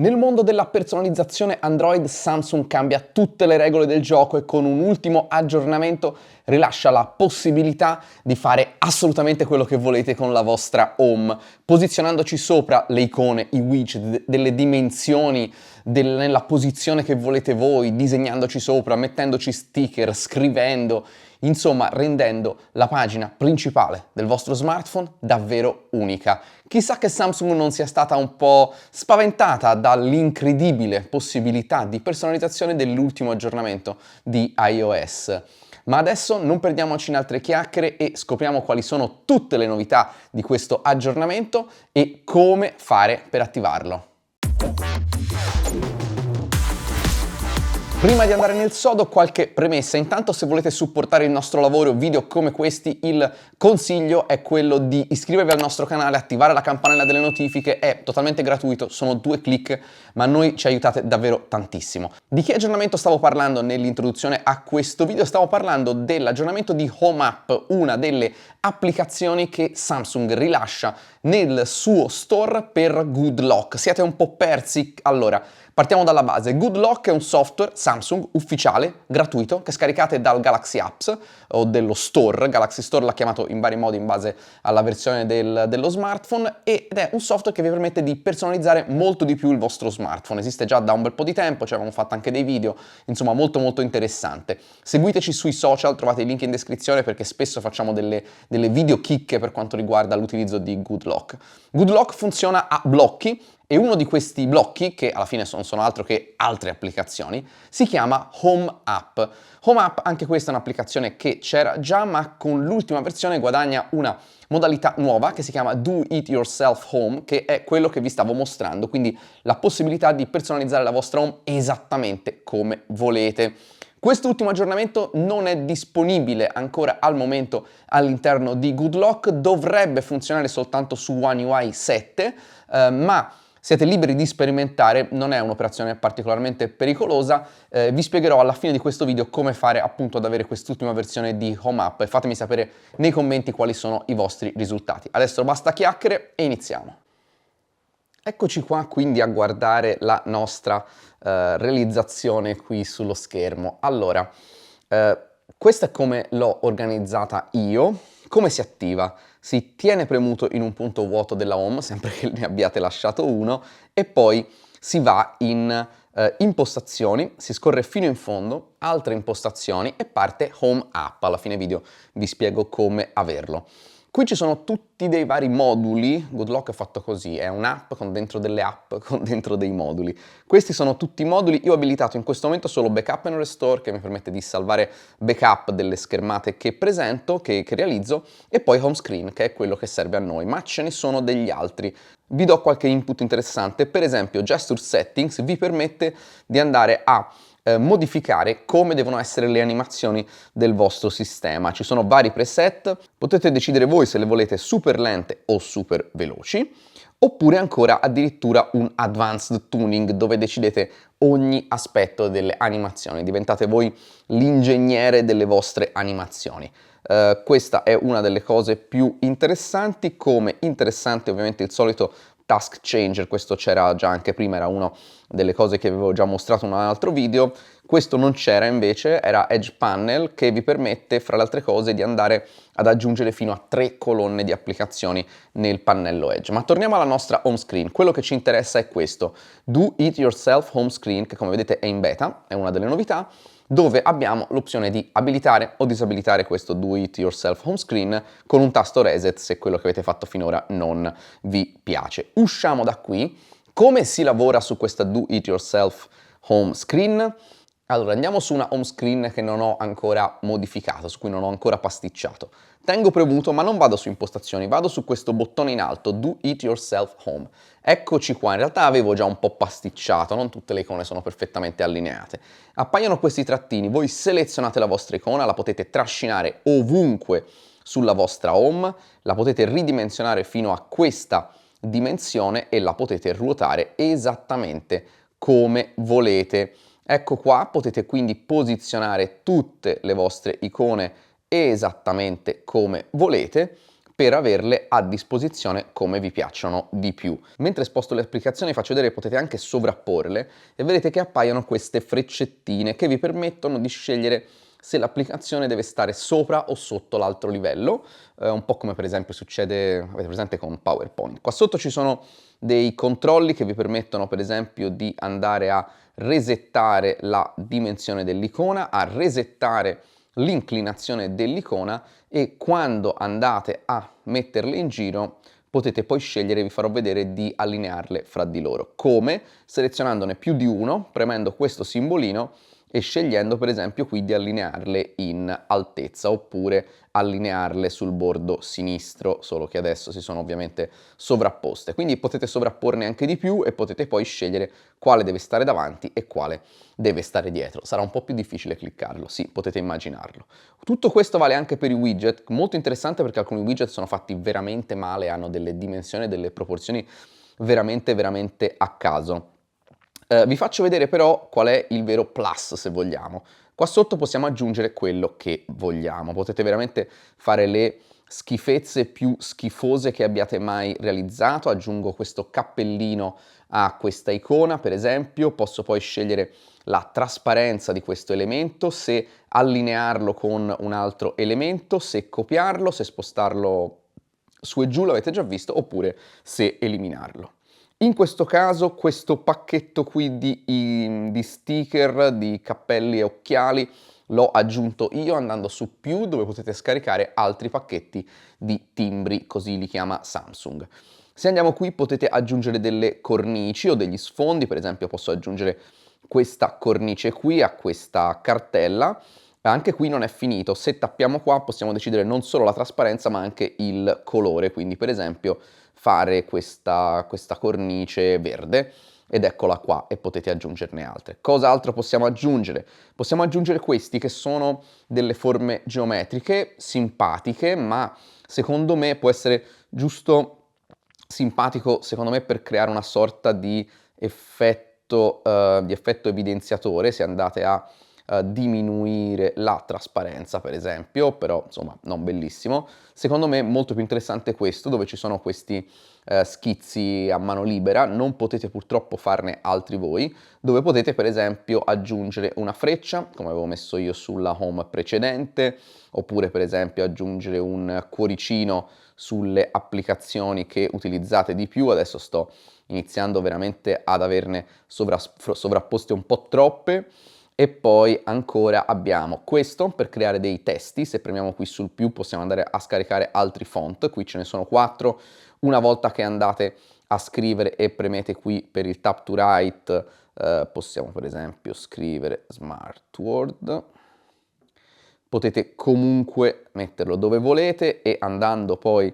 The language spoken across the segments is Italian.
Nel mondo della personalizzazione Android, Samsung cambia tutte le regole del gioco e con un ultimo aggiornamento rilascia la possibilità di fare assolutamente quello che volete con la vostra home, posizionandoci sopra le icone, i widget, delle dimensioni, nella posizione che volete voi, disegnandoci sopra, mettendoci sticker, scrivendo, insomma rendendo la pagina principale del vostro smartphone davvero unica. Chissà che Samsung non sia stata un po' spaventata dall'incredibile possibilità di personalizzazione dell'ultimo aggiornamento di iOS. Ma adesso non perdiamoci in altre chiacchiere e scopriamo quali sono tutte le novità di questo aggiornamento e come fare per attivarlo. Prima di andare nel sodo, qualche premessa. Intanto, se volete supportare il nostro lavoro, video come questi, il consiglio è quello di iscrivervi al nostro canale, attivare la campanella delle notifiche, è totalmente gratuito, sono 2 clic, ma a noi ci aiutate davvero tantissimo. Di che aggiornamento stavo parlando nell'introduzione a questo video? Stavo parlando dell'aggiornamento di Home App, una delle applicazioni che Samsung rilascia nel suo store per Good Lock. Siete un po' persi? Allora, partiamo dalla base. Good Lock è un software Samsung ufficiale, gratuito, che scaricate dal Galaxy Apps o dello store. Galaxy Store l'ha chiamato in vari modi in base alla versione dello smartphone ed è un software che vi permette di personalizzare molto di più il vostro smartphone. Esiste già da un bel po' di tempo, ci avevamo fatto anche dei video, insomma molto molto interessante. Seguiteci sui social, trovate i link in descrizione perché spesso facciamo delle video chicche per quanto riguarda l'utilizzo di Good Lock. Good Lock funziona a blocchi e uno di questi blocchi, che alla fine non sono altro che altre applicazioni, si chiama Home App. Home App, anche questa è un'applicazione che c'era già, ma con l'ultima versione guadagna una modalità nuova che si chiama Do It Yourself Home, che è quello che vi stavo mostrando, quindi la possibilità di personalizzare la vostra home esattamente come volete. Quest'ultimo aggiornamento non è disponibile ancora al momento all'interno di Good Lock, dovrebbe funzionare soltanto su One UI 7, ma siete liberi di sperimentare, non è un'operazione particolarmente pericolosa. Vi spiegherò alla fine di questo video come fare appunto ad avere quest'ultima versione di Home App e fatemi sapere nei commenti quali sono i vostri risultati. Adesso basta chiacchiere e iniziamo. Eccoci qua quindi a guardare la nostra realizzazione qui sullo schermo. Allora, questa è come l'ho organizzata io. Come si attiva? Si tiene premuto in un punto vuoto della home, sempre che ne abbiate lasciato uno, e poi si va in impostazioni, si scorre fino in fondo, altre impostazioni e parte Home App. Alla fine video vi spiego come averlo. Qui ci sono tutti dei vari moduli. Good Lock è fatto così, è un'app con dentro delle app, con dentro dei moduli. Questi sono tutti i moduli. Io ho abilitato in questo momento solo Backup and Restore, che mi permette di salvare backup delle schermate che presento, che realizzo, e poi Home Screen, che è quello che serve a noi, ma ce ne sono degli altri. Vi do qualche input interessante. Per esempio, Gesture Settings vi permette di andare a modificare come devono essere le animazioni del vostro sistema. Ci sono vari preset, potete decidere voi se le volete super lente o super veloci, oppure ancora addirittura un advanced tuning dove decidete ogni aspetto delle animazioni, diventate voi l'ingegnere delle vostre animazioni. Questa è una delle cose più interessanti. Come interessante ovviamente il solito Task Changer, questo c'era già anche prima, era una delle cose che avevo già mostrato in un altro video. Questo non c'era invece, era Edge Panel, che vi permette fra le altre cose di andare ad aggiungere fino a 3 colonne di applicazioni nel pannello Edge. Ma torniamo alla nostra home screen. Quello che ci interessa è questo, Do It Yourself Home Screen, che come vedete è in beta, è una delle novità, dove abbiamo l'opzione di abilitare o disabilitare questo Do It Yourself Home Screen con un tasto reset se quello che avete fatto finora non vi piace. Usciamo da qui. Come si lavora su questa Do It Yourself Home Screen? Allora, andiamo su una home screen che non ho ancora modificato, su cui non ho ancora pasticciato. Tengo premuto, ma non vado su impostazioni, vado su questo bottone in alto, Do It Yourself Home. Eccoci qua, in realtà avevo già un po' pasticciato, non tutte le icone sono perfettamente allineate. Appaiono questi trattini, voi selezionate la vostra icona, la potete trascinare ovunque sulla vostra home, la potete ridimensionare fino a questa dimensione e la potete ruotare esattamente come volete. Ecco qua, potete quindi posizionare tutte le vostre icone esattamente come volete. per averle a disposizione come vi piacciono di più. Mentre sposto le applicazioni faccio vedere che potete anche sovrapporle e vedete che appaiono queste freccettine che vi permettono di scegliere se l'applicazione deve stare sopra o sotto l'altro livello, un po' come per esempio succede, avete presente, con PowerPoint. Qua sotto ci sono dei controlli che vi permettono per esempio di andare a resettare la dimensione dell'icona, a resettare l'inclinazione dell'icona e quando andate a metterle in giro potete poi scegliere, vi farò vedere, di allinearle fra di loro. Come? Selezionandone più di uno, premendo questo simbolino e scegliendo per esempio qui di allinearle in altezza oppure allinearle sul bordo sinistro, solo che adesso si sono ovviamente sovrapposte. Quindi potete sovrapporne anche di più e potete poi scegliere quale deve stare davanti e quale deve stare dietro. Sarà un po' più difficile cliccarlo, sì, potete immaginarlo. Tutto questo vale anche per i widget, molto interessante perché alcuni widget sono fatti veramente male, hanno delle dimensioni e delle proporzioni veramente a caso. Vi faccio vedere però qual è il vero plus, se vogliamo. Qua sotto possiamo aggiungere quello che vogliamo. Potete veramente fare le schifezze più schifose che abbiate mai realizzato. Aggiungo questo cappellino a questa icona, per esempio. Posso poi scegliere la trasparenza di questo elemento, se allinearlo con un altro elemento, se copiarlo, se spostarlo su e giù, l'avete già visto, oppure se eliminarlo. In questo caso questo pacchetto qui di sticker, di cappelli e occhiali l'ho aggiunto io andando su più, dove potete scaricare altri pacchetti di timbri, così li chiama Samsung. Se andiamo qui potete aggiungere delle cornici o degli sfondi, per esempio posso aggiungere questa cornice qui a questa cartella. Anche qui non è finito, se tappiamo qua possiamo decidere non solo la trasparenza ma anche il colore, quindi per esempio fare questa cornice verde ed eccola qua e potete aggiungerne altre. Cosa altro possiamo aggiungere? Possiamo aggiungere questi che sono delle forme geometriche simpatiche, ma secondo me può essere giusto simpatico, secondo me, per creare una sorta di effetto evidenziatore. Se andate a diminuire la trasparenza, per esempio, però insomma non bellissimo. Secondo me molto più interessante questo, dove ci sono questi schizzi a mano libera, non potete purtroppo farne altri voi, dove potete per esempio aggiungere una freccia, come avevo messo io sulla home precedente, oppure per esempio aggiungere un cuoricino sulle applicazioni che utilizzate di più. Adesso sto iniziando veramente ad averne sovrapposte un po' troppe. E poi ancora abbiamo questo per creare dei testi. Se premiamo qui sul più possiamo andare a scaricare altri font, qui ce ne sono 4. Una volta che andate a scrivere e premete qui per il tap to write, possiamo per esempio scrivere Smart Word. Potete comunque metterlo dove volete e andando poi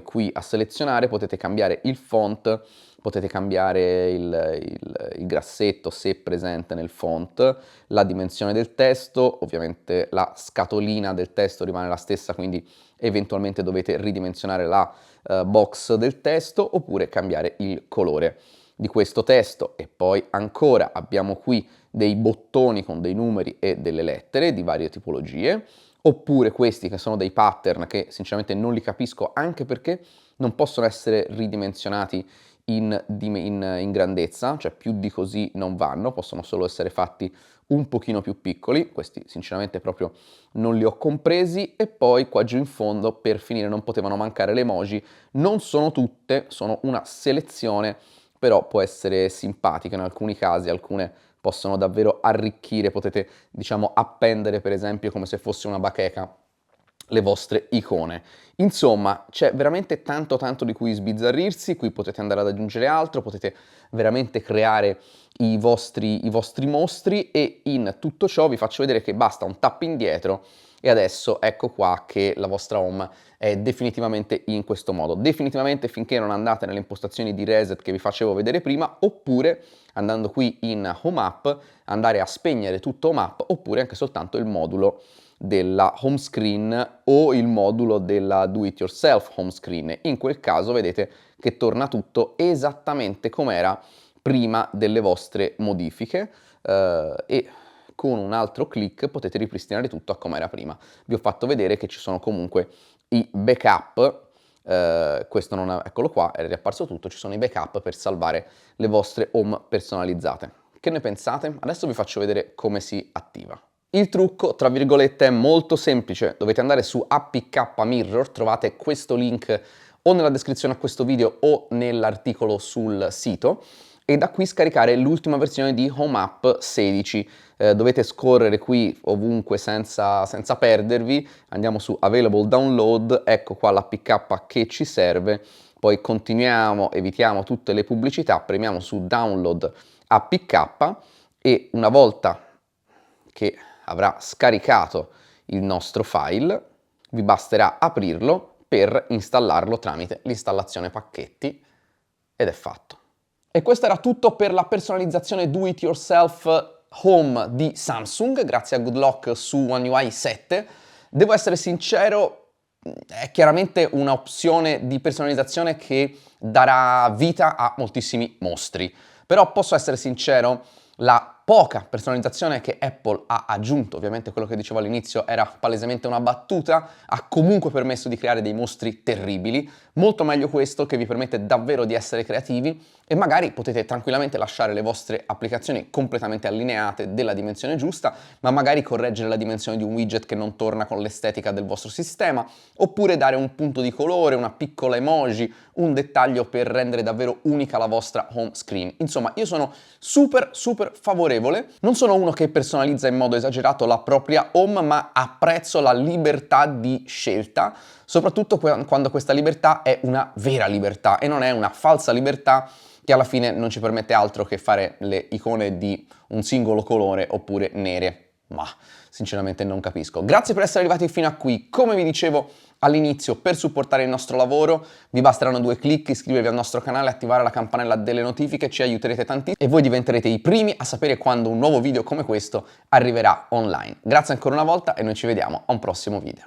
qui a selezionare potete cambiare il font, potete cambiare il grassetto se presente nel font, la dimensione del testo, ovviamente la scatolina del testo rimane la stessa, quindi eventualmente dovete ridimensionare la box del testo oppure cambiare il colore di questo testo. E poi ancora abbiamo qui dei bottoni con dei numeri e delle lettere di varie tipologie, oppure questi che sono dei pattern che sinceramente non li capisco, anche perché non possono essere ridimensionati in grandezza, cioè più di così non vanno, possono solo essere fatti un pochino più piccoli. Questi sinceramente proprio non li ho compresi. E poi qua giù in fondo, per finire, non potevano mancare le emoji. Non sono tutte, sono una selezione, però può essere simpatica in alcuni casi, alcune possono davvero arricchire, potete diciamo appendere per esempio come se fosse una bacheca le vostre icone. Insomma, c'è veramente tanto di cui sbizzarrirsi, qui potete andare ad aggiungere altro, potete veramente creare i vostri mostri e in tutto ciò vi faccio vedere che basta un tap indietro e adesso ecco qua che la vostra home è definitivamente in questo modo. Definitivamente finché non andate nelle impostazioni di reset che vi facevo vedere prima, oppure andando qui in Home App andare a spegnere tutto Home App, oppure anche soltanto il modulo della home screen o il modulo della do it yourself home screen. In quel caso vedete che torna tutto esattamente come era prima delle vostre modifiche e con un altro click potete ripristinare tutto a come era prima. Vi ho fatto vedere che ci sono comunque i backup, questo non è, eccolo qua, è riapparso tutto, ci sono i backup per salvare le vostre home personalizzate. Che ne pensate? Adesso vi faccio vedere come si attiva. Il trucco, tra virgolette, è molto semplice, dovete andare su APK Mirror, trovate questo link o nella descrizione a questo video o nell'articolo sul sito, e da qui scaricare l'ultima versione di Home App 16. Dovete scorrere qui ovunque senza perdervi, andiamo su Available Download, ecco qua l'APK che ci serve, poi continuiamo, evitiamo tutte le pubblicità, premiamo su Download APK e una volta che avrà scaricato il nostro file, vi basterà aprirlo per installarlo tramite l'installazione pacchetti ed è fatto. E questo era tutto per la personalizzazione do it yourself home di Samsung, grazie a Goodlock su One UI 7. Devo essere sincero, è chiaramente un'opzione di personalizzazione che darà vita a moltissimi mostri, però posso essere sincero, la poca personalizzazione che Apple ha aggiunto, ovviamente quello che dicevo all'inizio era palesemente una battuta, ha comunque permesso di creare dei mostri terribili, molto meglio questo che vi permette davvero di essere creativi e magari potete tranquillamente lasciare le vostre applicazioni completamente allineate della dimensione giusta, ma magari correggere la dimensione di un widget che non torna con l'estetica del vostro sistema, oppure dare un punto di colore, una piccola emoji, un dettaglio per rendere davvero unica la vostra home screen. Insomma, io sono super favorevole. Non sono uno che personalizza in modo esagerato la propria home, ma apprezzo la libertà di scelta, soprattutto quando questa libertà è una vera libertà e non è una falsa libertà che alla fine non ci permette altro che fare le icone di un singolo colore oppure nere. Ma sinceramente non capisco. Grazie per essere arrivati fino a qui. Come vi dicevo all'inizio, per supportare il nostro lavoro vi basteranno 2 clic, iscrivervi al nostro canale, attivare la campanella delle notifiche, ci aiuterete tantissimo e voi diventerete i primi a sapere quando un nuovo video come questo arriverà online. Grazie ancora una volta e noi ci vediamo a un prossimo video.